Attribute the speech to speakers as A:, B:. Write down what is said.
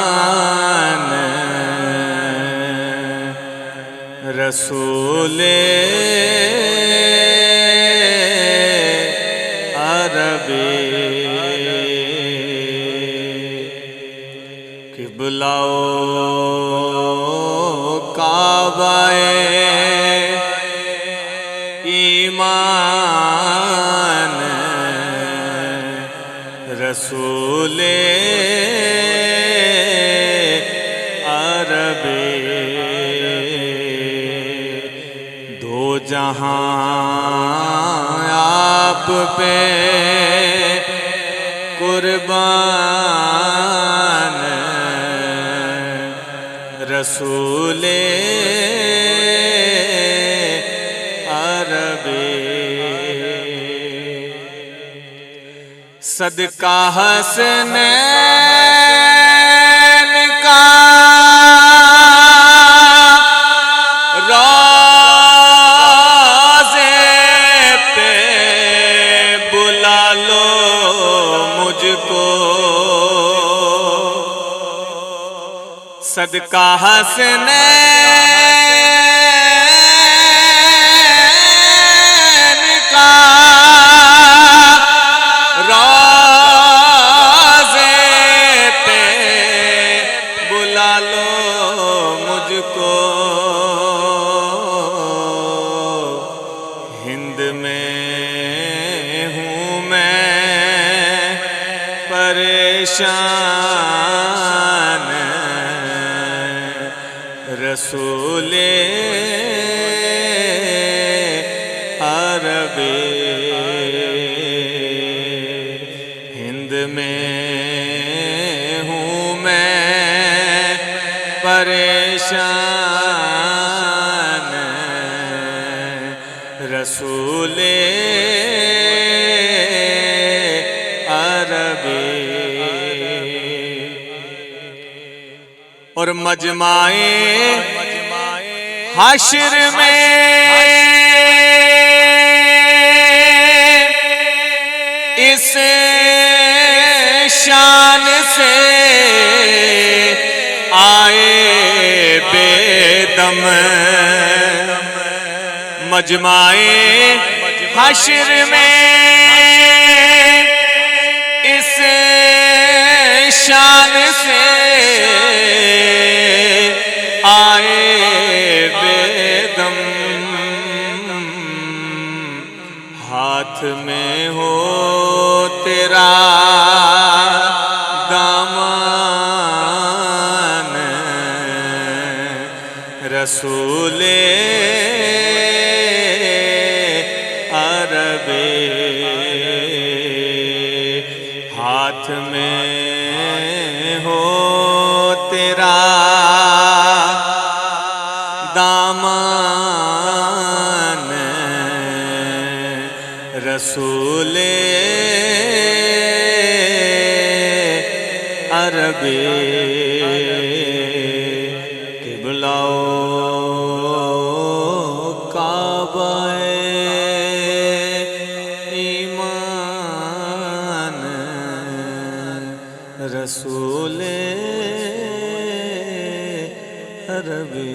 A: ایمان رسول عربی کہ بلاؤ کعبہ ایمان رسول عربی دو جہاں آپ پہ قربان رسول عربی صدقہ حسنین کا روضے پہ بلا لو مجھ کو صدقہ حسنین کا ہند میں ہوں میں پریشان رسول عربی ہند میں ہوں میں پریشان رسول عربی اور مجمع حشر میں اس شان سے آئے بے دم مجمع حشر میں اس شان سے آئے بے دم ہاتھ میں ہو تیرا دامان رسول عربی ہاتھ میں ہو تیرا دامان رسول عربی کہ بلاؤ کعبہ ایمان رسول عربی